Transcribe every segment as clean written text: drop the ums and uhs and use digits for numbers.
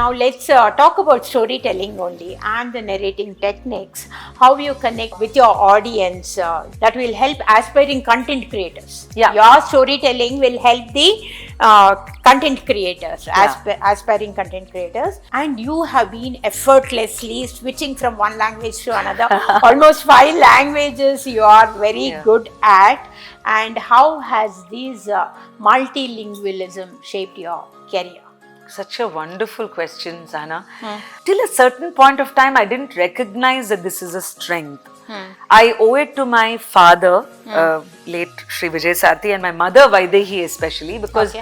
now let's talk about storytelling only and the narrating techniques. How you connect with your audience that will help aspiring content creators. Yeah. Your storytelling will help the content creators, aspiring content creators. And you have been effortlessly switching from one language to another. Almost 5 languages you are very good at. And how has this multilingualism shaped your career? Such a wonderful question, Sahana. Till a certain point of time, I didn't recognize that this is a strength. I owe it to my father, late Shri Vijay Sarthi, and my mother Vaidehi especially, because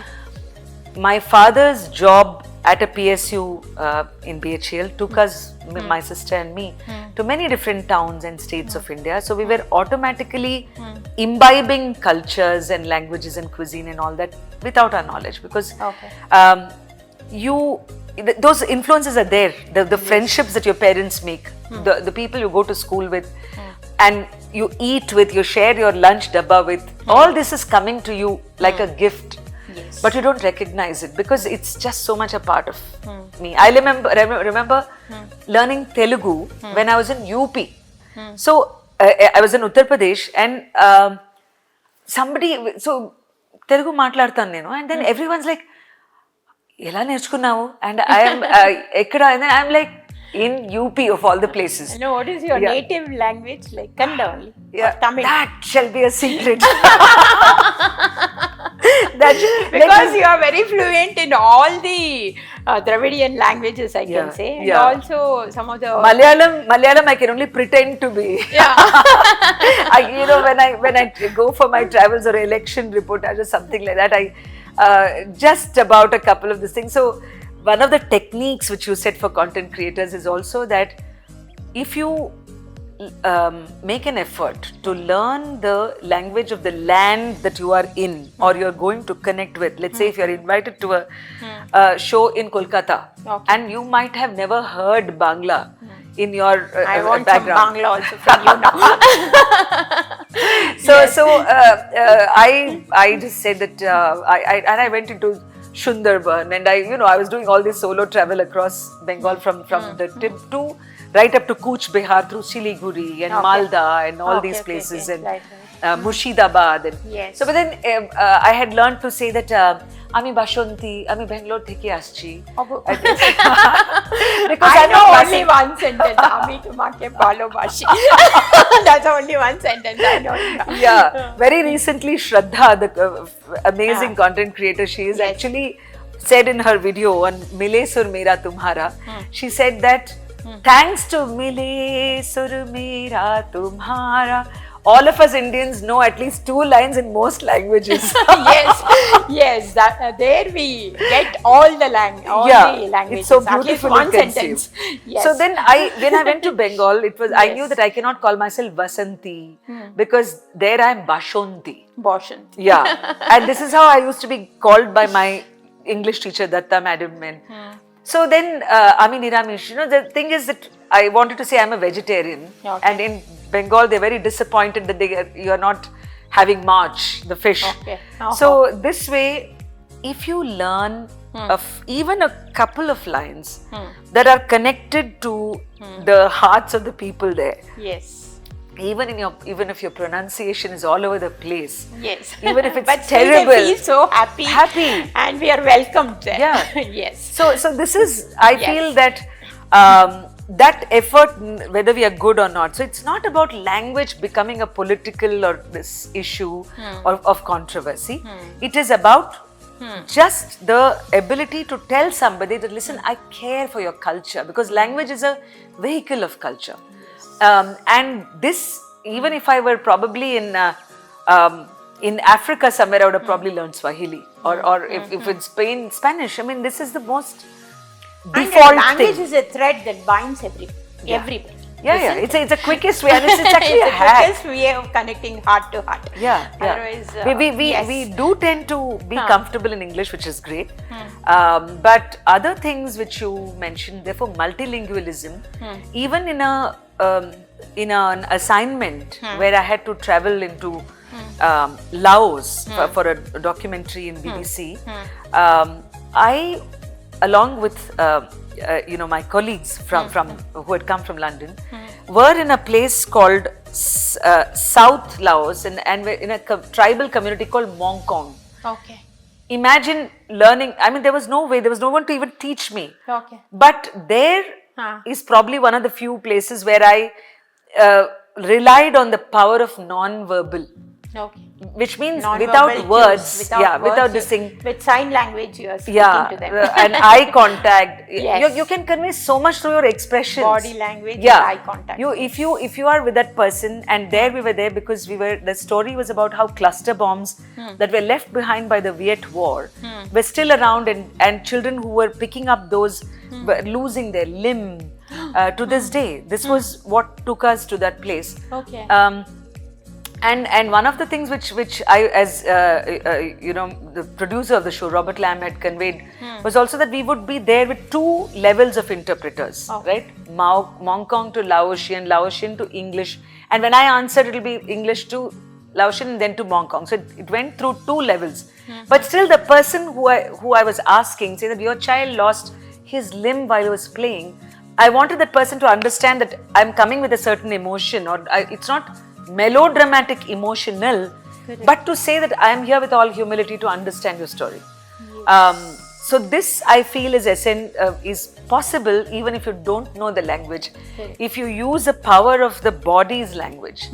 my father's job at a PSU in BHL took us, my sister and me, to many different towns and states of India. So we were automatically imbibing cultures and languages and cuisine and all that without our knowledge, because those influences are there. The friendships that your parents make, the people you go to school with, and you eat with, you share your lunch dabba with, all this is coming to you like a gift. Yes. But you don't recognize it because it's just so much a part of me. I remember learning Telugu when I was in UP. So I was in Uttar Pradesh, and so Telugu maatladtanu nenu, and then everyone's like, ఎలా నేర్చుకున్నావు? And I am ekkada, and then I'm like, in UP of all the places. No, what is your native language? Like Kannada only? Tamil? That shall be a secret. Because you are very fluent in all the Dravidian languages, I can say, and also some of the Malayalam I can only pretend to be. When I go for my travels or election reportage or something like that, I just about a couple of these things. So one of the techniques which you said for content creators is also that if you make an effort to learn the language of the land that you are in or you're going to connect with, let's say if you're invited to a show in Kolkata, and you might have never heard Bangla in your I want background. some Bangla also from you now. I just said that I went into Sundarban, and I was doing all this solo travel across Bengal from the tip to right up to Cooch Behar through Siliguri and Malda and all these places and Murshidabad. Yes. So but then I had learned to say that Ami Vasanthi, Ami Bangalore theke aschi. Because I know only one sentence. Ami tumake bhalo bashi. That's only one sentence I know. Yeah. Very recently, Shraddha, the amazing content creator, she is actually said in her video on Mile Sur Mera Tumhara, she said that thanks to Mile Sur Mera Tumhara, all of us Indians know at least 2 lines in most languages. yes, there we get all the languages. It's so at least beautifully one sentence. Yes. So then when I went to Bengal, I knew that I cannot call myself Vasanthi because there I am Bashanti. Yeah, and this is how I used to be called by my English teacher, Datta Madam. So then, Ami Niramish, the thing is that I wanted to say I'm a vegetarian, and in Bengal they're very disappointed that you're not having march, the fish. So this way, if you learn of even a couple of lines that are connected to the hearts of the people there. Yes. Even if your pronunciation is all over the place. Yes. Even if it's but terrible. They feel so happy. And we are welcomed there. Yeah. Yes. So this is, I feel that that effort, whether we are good or not. So it's not about language becoming a political or this issue of controversy. It is about just the ability to tell somebody that, listen, I care for your culture, because language is a vehicle of culture. And this, even if I were probably in Africa somewhere, I would have probably learned Swahili or if it's Spanish. I mean, this is the most default language thing. is a thread that binds everybody. Yeah. It's a quickest way, and it's actually it's a hack. quickest way of connecting heart to heart. Otherwise, we do tend to be comfortable in English, which is great. But other things which you mentioned, therefore multilingualism, even in an assignment where I had to travel into Laos for a documentary in BBC, I, along with my colleagues from who had come from London were in a place called South Laos and were in a tribal community called Mongkong. Okay. Imagine learning. I mean, there was no one to even teach me. Okay. But there is probably one of the few places where I relied on the power of non-verbal. Okay. Which means Non-verbal without words, without just dissing. with sign language, you are speaking to them. And eye contact. Yes. You can convey so much through your expressions. Body language and eye contact. If you are with that person, and there we were there because the story was about how cluster bombs that were left behind by the Viet War were still around, and children who were picking up those were losing their limb to this day. This was what took us to that place. Okay. And one of the things which I, as the producer of the show, Robert Lamb, had conveyed was also that we would be there with two levels of interpreters, right? Mongkong to Laotian, Laotian to English, and when I answered, it will be English to Laotian and then to Mongkong. So it went through two levels. But still, the person who I was asking, say that your child lost his limb while he was playing, I wanted that person to understand that I'm coming with a certain emotion, or it's not melodramatic, emotional, but to say that I am here with all humility to understand your story. So this, I feel, is possible even if you don't know the language. If you use the power of the body's language.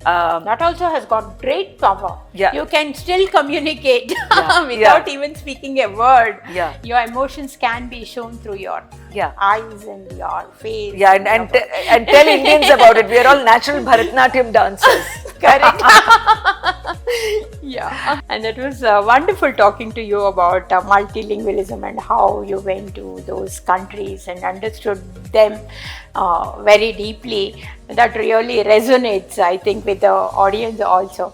That also has got great power. Yeah. You can still communicate without even speaking a word. Yeah. Your emotions can be shown through your eyes and your face. Yeah, and tell Indians about it. We are all natural Bharatanatyam dancers. Correct. Yeah. And it was wonderful talking to you about multilingualism and how you went to those countries and understood them very deeply. That really resonates, I think, with the audience also.